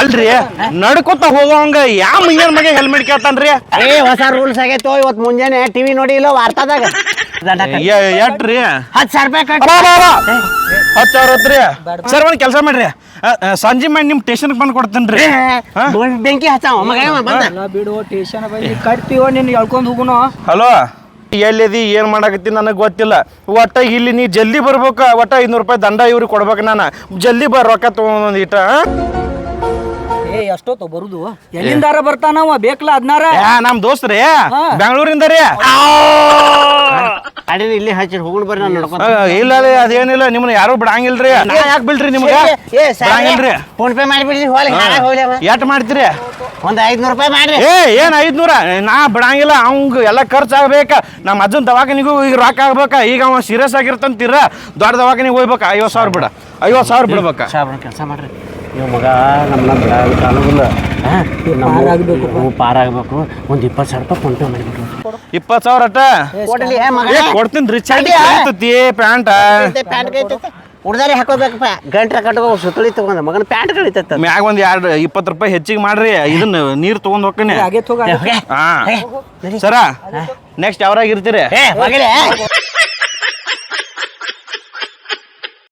ಅಲ್ರಿ ನಡ್ಕೊತ ಹೋಗೋಂಗ ಯಾವ ಮುಂಜಾನ ಮಗ ಹೆಲ್ಮೆಟ್ ಕೇಳ್ತಾನ್ರಿ ಹೊಸ ರೂಲ್ಸ್ ಆಗೈತೋ ಇವತ್ತು ಮುಂಜಾನೆ ಟಿವಿ ನೋಡಿ ಇಲ್ಲ ವಾರ್ತಾದಾಗ ಎಟ್ರಿ 10,000 ರೂಪಾಯಿ ಕಟ್ಟ 10,000 ಹೊತ್ರಿ ಸರ್ ಒಂದ್ ಕೆಲಸ ಮಾಡ್ರಿ ಸಂಜೆ ಮಾಡಿ ನಿಮ್ ಸ್ಟೇಷನ್ ಬಂದ್ ಕೊಡ್ತೇನ್ರಿ ಬೆಂಕಿ ಹಚ್ಚಾವ ಮಗ ಬಂದ ಬಿಡು ಸ್ಟೇಷನ್ ಬಂದು ಕಟ್ತೀವೋ ನಿನ್ ಹೇಳ್ಕೊಂಡ್ ಹೋಗುನು ಹಲೋ ಎಲ್ಲಿದಿ ಏನ್ ಮಾಡಾಕತ್ತಿ ನನಗೆ ಗೊತ್ತಿಲ್ಲ ಒಟ್ಟ ಇಲ್ಲಿ ನೀ ಜಲ್ದಿ ಬರ್ಬೇಕ ಒಟ್ಟ 500 ರೂಪಾಯಿ ದಂಡ ಇವ್ರಿಗೆ ಕೊಡ್ಬೇಕು ನಾನು ಜಲ್ದಿ ರೊಕ್ಕ ತಗೊಂಡ್ ಇಟ್ಟ ಎಷ್ಟೊತ್ತು ಬರುದು ಎಲ್ಲಿಂದಾರ ಬರ್ತಾನವ ಬೇಕಲ್ಲ 16 ನಮ್ ದೋಸ್ತ್ರಿ ಬೆಂಗಳೂರಿಂದ ರೀ ಅಡಿ ಇಲ್ಲಿ ಹಚ್ಚಿ ಹೋಗ್ಬಿಡ್ ಬರ್ರಿ ನಾನು ನೋಡ್ಕೊಂತ ಇಲ್ಲ ರೀ ಅದೇನಿಲ್ಲ ನಿಮ್ಮನ್ನ ಯಾರು ಬಿಡಂಗಿಲ್ರಿ ಯಾಕೆ ಬಿಡ್ರಿ ನಿಮ್ಗೆ ಬಿಡಂಗಿಲ್ರಿ ಫೋನ್ ಪೇ ಮಾಡಿಬಿಡ್ರಿ ಹೋಗ್ಲಿ ಎಟ್ ಮಾಡ್ತೀರಿ ಒಂದ್ 500 ರೂಪಾಯಿ ಮಾಡ್ರಿ ಏನ್ 500 ನಾ ಬಿಡಂಗಿಲ್ಲ ಅವಂಗ ಎಲ್ಲ ಖರ್ಚು ಆಗ್ಬೇಕ ನಮ್ಮ ಅಜ್ಜನ್ ದವಾಖಾನಿಗೂ ಈಗ ರೊಕ್ಕ ಆಗ್ಬೇಕ ಈಗ ಅವ ಸೀರಿಯಸ್ ಆಗಿರ್ತಂತೀರ ದೊಡ್ಡ ದವಾಖಾನಿಗೆ ಹೋಗ್ಬೇಕ 50,000 ಬಿಡ 50,000 ಬಿಡ್ಬೇಕ ಕೆಲಸ ಮಾಡ್ರಿ ನೀವು ಮಗ ನಮ್ಮನ್ನ ಬಿಡಕ್ಕೆ ಆಗೋದಿಲ್ಲ ಪಾರಾಗಬೇಕು ಒಂದು 20,000 ರೂಪಾಯಿ ಫೋನ್ ಪೇ ಮಾಡಿಬಿಟ್ರು 20,000 ಅಟ್ಟ ಕೊಡ್ತೀನಿ ರಿಚಾರ್ಜ್ ಪ್ಯಾಂಟ್ ಉಡ್ದಾರಿ ಹಾಕೋಬೇಕಪ್ಪ ಗಂಟ್ರ ಕಟ್ಕೋ ಸುತ್ತಳಿ ತಗೊಂಡ ಮಗನ ಪ್ಯಾಂಟ್ ಕಳಿತತ್ತ ಮ್ಯಾಗ ಒಂದ್ 20 ರೂಪಾಯಿ ಹೆಚ್ಚಿಗೆ ಮಾಡ್ರಿ ಇದನ್ನ ನೀರ್ ತಗೊಂಡ್ ಹೋಗ್ತೀನಿ ಆಗೇತ್ ಹೋಗ ಹಾ ಸರ ನೆಕ್ಸ್ಟ್ ಯಾವ್ರಾಗ ಇರ್ತೀರಿ